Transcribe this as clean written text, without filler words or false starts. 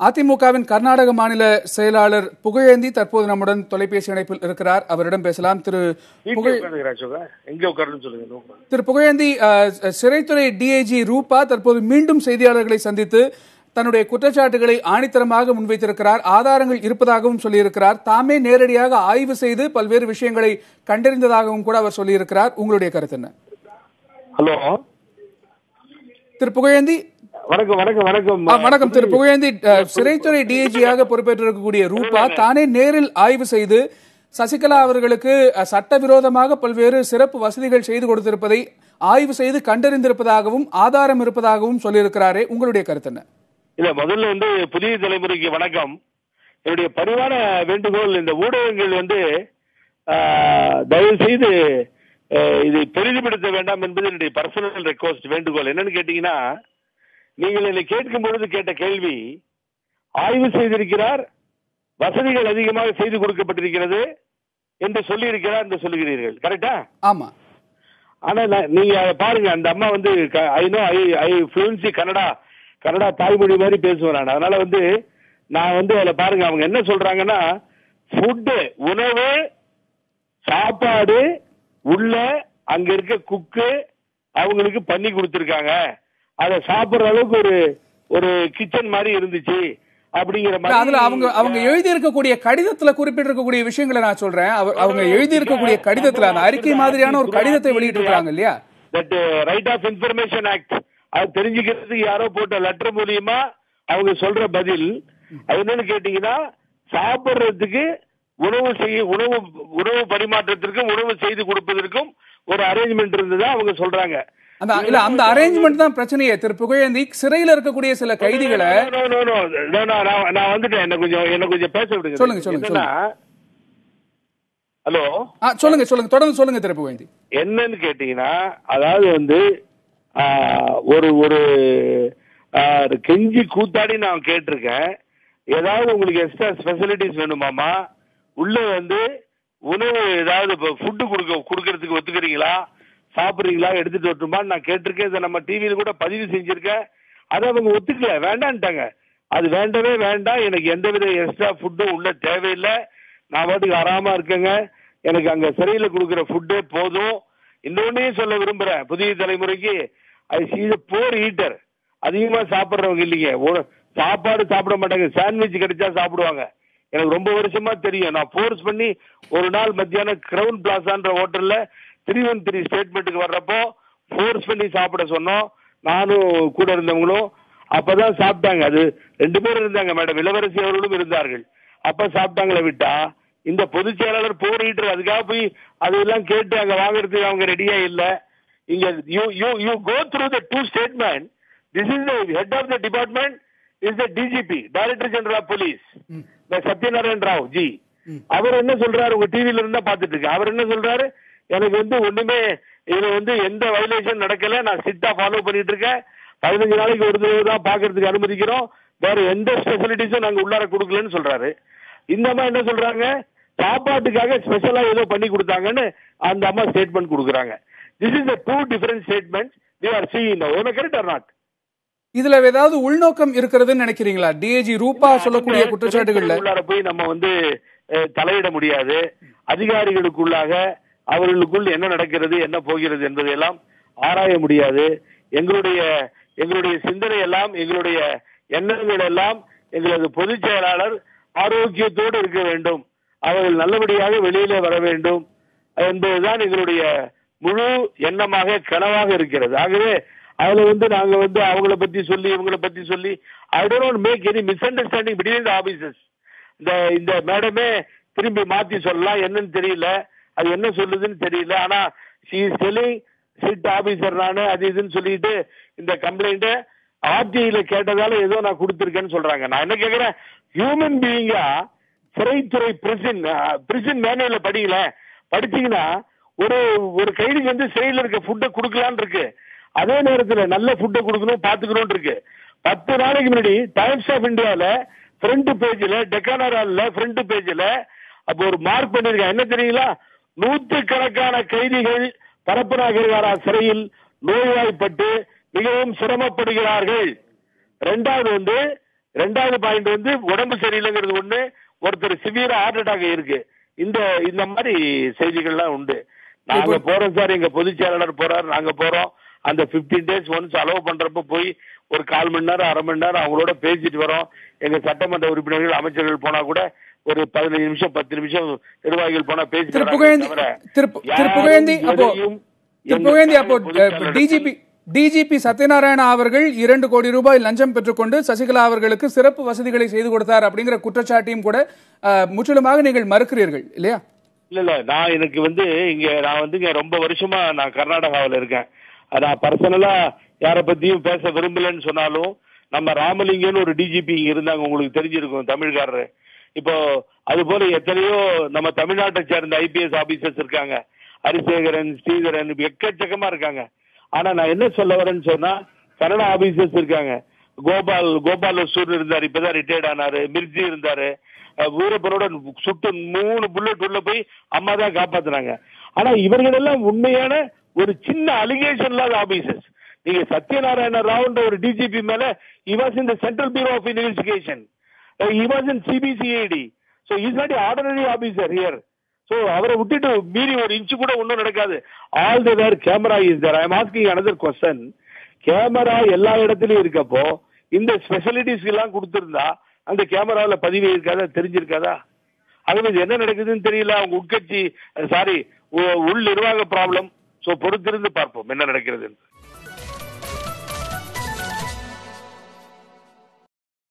அதிமுகவின் கர்நாடக மாநில செயலாளர் புகழேந்தி தற்போது நம்முடன் தொலைபேசி இணைப்பில் இருக்கிறார். அவரிடம் பேசலாம். திரு புகழேந்தி, சிறைத்துறை டிஐஜி ரூபா தற்போது மீண்டும் செய்தியாளர்களை சந்தித்து தன்னுடைய குற்றச்சாட்டுகளை ஆணித்தரமாக முன்வைத்திருக்கிறார். ஆதாரங்கள் இருப்பதாகவும் சொல்லியிருக்கிறார். தாமே நேரடியாக ஆய்வு செய்து பல்வேறு விஷயங்களை கண்டறிந்ததாகவும் கூட அவர் சொல்லியிருக்கிறார். உங்களுடைய கருத்து என்ன? ஹலோ திரு புகழேந்தி. வணக்கம் வணக்கம் வணக்கம் வணக்கம் திரு புகழேந்தி. சிறைத்துறை டிஐஜியாக பொறுப்பேற்றிருக்கக்கூடிய ரூபா தானே நேரில் ஆய்வு செய்து சசிகலா அவர்களுக்கு சட்டவிரோதமாக பல்வேறு சிறப்பு வசதிகள் செய்து கொடுத்திருப்பதை ஆய்வு செய்து கண்டறிந்திருப்பதாகவும் ஆதாரம் இருப்பதாகவும் சொல்லியிருக்கிறாரே, உங்களுடைய கருத்து என்ன? இல்ல, முதல்ல புதிய தலைமுறைக்கு வணக்கம். என்னுடைய பரிவான வேண்டுகோள், இந்த ஊடகங்கள் தயவு செய்து இதை பெரிதுபடுத்த வேண்டாம் என்பது என்னுடைய பர்சனல் ரெக்வஸ்ட், வேண்டுகோள். என்னன்னு கேட்டீங்கன்னா, நீங்கள் என்னை கேட்கும் பொழுது கேட்ட கேள்வி, ஆய்வு செய்திருக்கிறார், வசதிகள் அதிகமாக செய்து கொடுக்கப்பட்டிருக்கிறது என்று சொல்லி இருக்கிறார் என்று சொல்லுகிறீர்கள். கரெக்டா? ஆமா. ஆனா நீங்க பாருங்க, அந்த அம்மா ஐ ஃப்ளூயன்சி கன்னடா தாய்மொழி மாதிரி பேசுவேன் நான். அதனால நான் அதுல பாருங்க, அவங்க என்ன சொல்றாங்கன்னா, ஃபுட்டு, உணவு, சாப்பாடு உள்ள அங்க இருக்க குக்கு அவங்களுக்கு பண்ணி கொடுத்திருக்காங்க. அதை சாப்பிடுற அளவுக்கு ஒரு கிச்சன் மாதிரி இருந்துச்சு அப்படிங்கிற மாதிரி. அதுல அவங்க எழுதி இருக்கக்கூடிய கடிதத்துல குறிப்பிட்டிருக்கக்கூடிய விஷயங்களை நான் சொல்றேன். அவங்க எழுதி இருக்கக்கூடிய கடிதத்துல அந்த அறிக்கை மாதிரியான ஒரு கடிதத்தை வெளியிட்டு இருக்காங்க இல்லையா? That right of information act, அது தெரிஞ்சுக்கிறதுக்கு யாரோ போட்ட லெட்டர் மூலியமா அவங்க சொல்ற பதில். அது என்னன்னு கேட்டீங்கன்னா, சாப்பிடுறதுக்கு உணவு பரிமாற்றத்திற்கும் உணவு செய்து கொடுப்பதற்கும் ஒரு அரேஞ்ச்மெண்ட் இருந்ததா அவங்க சொல்றாங்க. அந்த அரேஞ்ச்மெண்ட் தான் பிரச்சனையே. திரு புகழேந்தி, சிறையில் இருக்கக்கூடிய சில கைதிகளை நான் வந்துட்டேன், என்ன கொஞ்சம் பேச விடுங்க. சொல்லுங்க. ஹலோ, சொல்லுங்க தொடர்ந்து சொல்லுங்க திரு புகழேந்தி. என்னன்னு கேட்டீங்கன்னா, அதாவது ஒரு கெஞ்சி கூத்தாடி நான் கேட்டிருக்கேன், ஏதாவது உங்களுக்கு எக்ஸ்ட்ரா ஸ்பெசிலிட்டிஸ் வேணுமாமா, உள்ள உணவு ஏதாவது ஃபுட்டு கொடுக்கறதுக்கு ஒத்துக்கிறீங்களா, சாப்பிடுறீங்களா, எடுத்துட்டு வரட்டுமான்னு நான் கேட்டிருக்கேன். இதை நம்ம டிவியில கூட பதிவு செஞ்சிருக்கேன். அதை அவங்க ஒத்துக்கல, வேண்டான்ட்டாங்க. அது வேண்டவே வேண்டாம், எனக்கு எந்தவித எக்ஸ்ட்ரா ஃபுட்டும் உள்ள தேவையில்லை, நான் பாட்டுக்கு ஆறாம இருக்கேங்க, எனக்கு அங்க சிறையில கொடுக்குற ஃபுட்டே போதும். இன்னொன்னையும் சொல்ல விரும்புறேன் புதிய தலைமுறைக்கு, போர் ஈட்டர், அதிகமா சாப்பிடுறவங்க இல்லைங்க, சாப்பாடு சாப்பிட மாட்டாங்க, சாண்ட்விச் கிடைச்சா சாப்பிடுவாங்க. எனக்கு ரொம்ப வருஷமா தெரியும். நான் போர்ஸ் பண்ணி ஒரு நாள் மத்தியானம் கிரவுன் பிளாசான்ற ஹோட்டல்ல 313 ஸ்டேட்மெண்ட்டுக்கு வர்றப்போ போர்ஸ் பண்ணி சாப்பிட சொன்னோம், நானும் கூட இருந்தவங்களும். அப்பதான் சாப்பிட்டாங்க. அது 2 பேரும் இருந்தாங்க மேடம், இளவரசி அவர்களும் இருந்தார்கள். அப்ப சாப்பிட்டாங்களே விட்டா, இந்த பொதுச் செயலாளர் போரிட்டு அதுக்காக போய் அதெல்லாம் கேட்டு அங்க வாங்குறதுக்கு அவங்க ரெடியா இல்ல. இங்க you go through the 2 statement. This is the head of the department, is the DGP, director general of police, Satyanarayana Rao ji. அவர் என்ன சொல்றாரு, உங்க டிவில இருந்தா பாத்துட்டு இருக்கு. அவர் என்ன சொல்றாரு, எனக்கு ஒண்ணுமே இதுல எந்த வயலேஷன் நடக்கல, நான் ஸ்ட்ரிக்ட்டா ஃபாலோ பண்ணிட்டு இருக்கேன், 15 நாளைக்கு ஒரு தடவை தான் பாக்குறதுக்கு அனுமதிக்கிறோம், வேற எந்த ஸ்பெசிலிட்டிஸும் நாங்க உள்ளார கொடுக்கலன்னு சொல்றாரு. இந்த அம்மா என்ன சொல்றாங்க, சாப்பாட்டுக்காக ஸ்பெஷலா ஏதோ பண்ணி கொடுத்தாங்கன்னு அந்த அம்மா ஸ்டேட்மெண்ட் கொடுக்குறாங்க. This is the 2 different statements we are seeing now. Am I correct or not? இதுல ஏதாவது உள்நோக்கம் இருக்கிறதுன்னு நினைக்கிறீங்களா? டிஐஜி ரூபா சொல்லக்கூடிய குற்றச்சாட்டுகள்ல உள்ளார போய் நம்ம தலையிட முடியாது. அதிகாரிகளுக்குள்ளாக அவர்களுக்குள் என்ன நடக்கிறது, என்ன போகிறது என்பதையெல்லாம் ஆராய முடியாது. எங்களுடைய சிந்தனை எல்லாம், எங்களுடைய எண்ணங்கள் எல்லாம், எங்களது பொதுச் செயலாளர் ஆரோக்கியத்தோடு இருக்க வேண்டும், அவர்கள் நல்லபடியாக வெளியில வர வேண்டும் என்பதுதான் எங்களுடைய முழு எண்ணமாக, கனவாக இருக்கிறது. ஆகவே அதுல நாங்க அவங்கள பத்தி சொல்லி இவங்களை பத்தி சொல்லி I don't make any misunderstanding between the officers. இந்த மேடமே திரும்பி மாத்தி சொல்லலாம், என்னன்னு தெரியல, அது என்ன சொல்லுதுன்னு தெரியல. ஆனா she is telling sit officer நானு அது இதுன்னு சொல்லிட்டு இந்த கம்ப்ளைண்ட் ஆர்டிஐல கேட்டதால ஏதோ நான் கொடுத்திருக்கேன்னு சொல்றாங்க. நான் என்ன கேக்குறேன், ஹியூமன் பீயிங்கா சிறைத்துறை பிரிசன் மேனுவல படிச்சீங்கன்னா ஒரு கைதிக்கு சிறையில் இருக்க ஃபுட்டை கொடுக்கலான்னு இருக்கு, அதே நேரத்தில் நல்ல ஃபுட்டை கொடுக்கணும் பாத்துக்கணும் இருக்கு. 10 நாளைக்கு முன்னாடி டைம்ஸ் ஆஃப் இந்தியால ஃப்ரண்ட் பேஜ்ல, டெக்கானரால ஃப்ரண்ட் பேஜ்ல அப்போ ஒரு மார்க் பண்ணிருக்காங்க. என்ன தெரியுங்களா, 100கணக்கான கைதிகள் பரப்பனாகிற சிறையில் நோய்வாய்ப்பட்டு மிகவும் சிரமப்படுகிறார்கள். 2வது ரெண்டாவது பாயிண்ட் வந்து உடம்பு சரியில்லைங்கிறது ஒண்ணு, ஒருத்தர் சிவியரா ஹார்ட் அட்டாக் இருக்கு. இந்த மாதிரி செய்திகள்லாம் உண்டு. நாங்க போறோம் சார், எங்க பொதுச் செயலாளர் போறாரு, நாங்க போறோம். அந்த 15 days ஒன்ஸ் அலோவ் பண்றப்ப போய் ஒரு 1/4 மணி நேரம் 1/2 மணி நேரம் அவங்களோட பேசிட்டு வரோம். எங்க சட்டமன்ற உறுப்பினர்கள் அமைச்சர்கள் போனா கூட ஒரு 15 நிமிஷம் 10 நிமிஷம் நிர்வாகிகள் போனா பேசிட்டு டிஜிபி சத்யநாராயணா அவர்கள் 2 கோடி ரூபாய் லஞ்சம் பெற்றுக்கொண்டு சசிகலா அவர்களுக்கு சிறப்பு வசதிகளை செய்து கொடுத்தார் அப்படிங்கிற குற்றச்சாட்டையும் கூட முற்றிலுமாக நீங்கள் மறுக்கிறீர்கள் இல்லையா? இல்ல நான் எனக்கு நான் இங்க ரொம்ப வருஷமா நான் கர்நாடகாவில் இருக்கேன். நான் பர்சனலா யார பத்தியும் பேச விரும்பலன்னு சொன்னாலும் நம்ம ராமலிங்கன்னு ஒரு டிஜிபி இருந்தாங்க, உங்களுக்கு தெரிஞ்சிருக்கும், தமிழ்காரரு. இப்போ அது போல எத்தனையோ நம்ம தமிழ்நாட்டை சேர்ந்த ஐபிஎஸ் ஆபீசர்ஸ் இருக்காங்க, ஹரிசேகரன், ஸ்ரீதரன், எக்கச்சக்கமா இருக்காங்க. ஆனா நான் என்ன சொல்ல வரேன்னு சொன்னா, கன்னடா ஆபீசர்ஸ் இருக்காங்க. கோபால் ஒசூர் இருந்தாரு, இப்பதான் ரிட்டையர்ட் ஆனாரு. மிர்ஜி இருந்தாரு, வீரப்பனோட சுட்டு 3 புல்லட் உள்ள போய் அம்மா தான் காப்பாத்துனாங்க. ஆனா இவர்கள் எல்லாம் உண்மையான ஒரு சின்ன அலிகேஷன் இல்லாத ஆபீசர்ஸ். நீங்க சத்யநாராயண ராவ்ன்ற ஒரு டிஜிபி மேல he was in the Central Bureau of Investigation, he was in CBCID, so he is not an ordinary officer here. So அவரை விட்டுட்டு மீறி ஒரு இன்ச்சு கூட ஒன்றும் நடக்காது. All the there camera is there. I am asking another question. Camera எல்லா இடத்துலயும் இருக்கப்போ இந்த ஸ்பெஷலிட்டிஸ் எல்லாம் கொடுத்திருந்தா அந்த கேமராவில் பதிவு இருக்காதா, தெரிஞ்சிருக்காதா? அது என்ன நடக்குதுன்னு தெரியல. அவங்க உட்கட்சி உள் நிர்வாக ப்ராப்ளம். சோ பொறுத்திருந்து பார்ப்போம் என்ன நடக்கிறது.